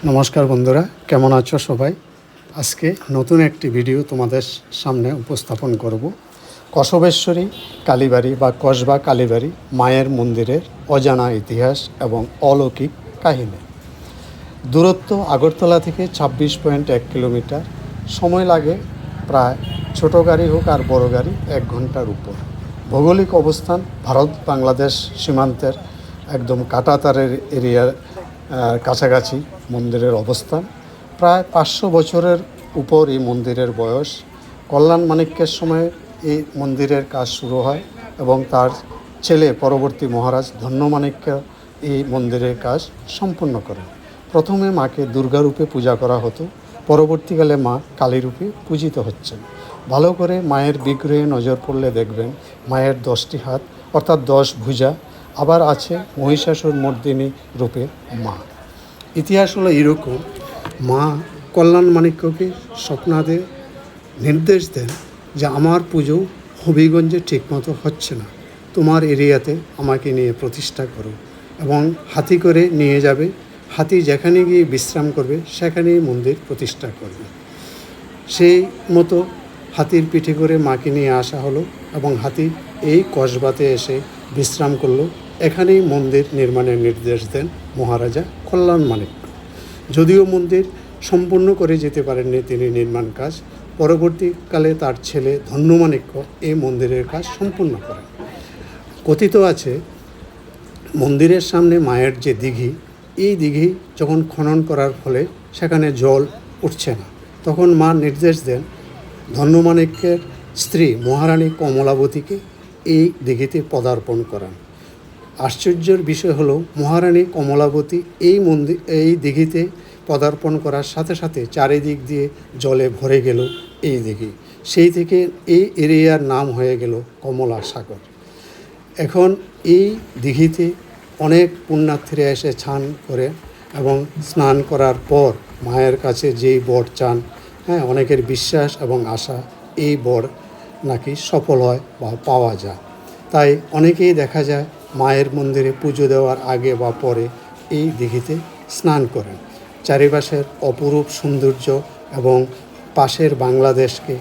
নমস্কার বন্ধুরা, কেমন আছো সবাই? আজকে নতুন একটি ভিডিও তোমাদের সামনে উপস্থাপন করব। কসবেশ্বরী কালীবাড়ি বা কসবা কালীবাড়ি মায়ের মন্দিরের অজানা ইতিহাস এবং অলৌকিক কাহিনী। দূরত্ব আগরতলা থেকে 26.1 কিলোমিটার। সময় লাগে প্রায় ছোট গাড়ি হোক আর বড় গাড়ি 1 ঘন্টার উপর। ভৌগোলিক অবস্থান ভারত বাংলাদেশ সীমান্তের একদম কাঁটাতারের এরিয়ার কাছাকাছি মন্দিরের অবস্থান। প্রায় 500 বছরের উপর এই মন্দিরের বয়স। কল্যাণ মাণিক্যের সময় এই মন্দিরের কাজ শুরু হয় এবং তার ছেলে পরবর্তী মহারাজ ধন্যমাণিক্য এই মন্দিরের কাজ সম্পূর্ণ করেন। প্রথমে মাকে দুর্গারূপে পূজা করা হতো, পরবর্তীকালে মা কালীরূপে পূজিত হচ্ছেন। ভালো করে মায়ের বিগ্রহে নজর পড়লে দেখবেন মায়ের 10টি হাত অর্থাৎ 10 ভুজা, আবার আছে মহিষাসুর মর্দিনী রূপে মা। ইতিহাস হলো এরকম, মা কল্যাণ মাণিক্যকে স্বপ্নাদে নির্দেশ দেন যে আমার পুজো হবিগঞ্জে ঠিকমতো হচ্ছে না, তোমার এরিয়াতে আমাকে নিয়ে প্রতিষ্ঠা করো এবং হাতি করে নিয়ে যাবে। হাতি যেখানে গিয়ে বিশ্রাম করবে সেখানেই মন্দির প্রতিষ্ঠা করবে। সেই মতো হাতির পিঠে করে মাকে নিয়ে আসা হলো এবং হাতি এই কসবাতে এসে বিশ্রাম করলো। এখানেই মন্দির নির্মাণের নির্দেশ দেন মহারাজা কল্যাণ মাণিক্য। যদিও মন্দির সম্পূর্ণ করে যেতে পারেননি তিনি নির্মাণ কাজ, পরবর্তীকালে তার ছেলে ধন্যমাণিক্য এই মন্দিরের কাজ সম্পূর্ণ করেন। কথিত আছে মন্দিরের সামনে মায়ের যে দিঘি, এই দিঘি যখন খনন করার ফলে সেখানে জল উঠছে না, তখন মা নির্দেশ দেন ধন্যমাণিক্যের স্ত্রী মহারানী কমলাবতীকে এই দিঘিতে পদার্পণ করান। আশ্চর্যের বিষয় হলো মহারানী কমলাবতী এই দিঘিতে পদার্পণ করার সাথে সাথে চারিদিক দিয়ে জলে ভরে গেল এই দিঘি। সেই থেকে এই এরিয়ার নাম হয়ে গেল কমলা সাগর। এখন এই দিঘিতে অনেক পুণ্যার্থীরা এসে স্নান করে এবং স্নান করার পর মায়ের কাছে যেই বর চান, অনেকের বিশ্বাস এবং আশা এই বর নাকি সফল হয় বা পাওয়া যায়। তাই অনেকেই দেখা যায় মায়ের মন্দিরে পুজো দেওয়ার আগে বা পরে এই দিঘিতে স্নান করেন। চারিপাশের অপরূপ সৌন্দর্য এবং পাশের বাংলাদেশকে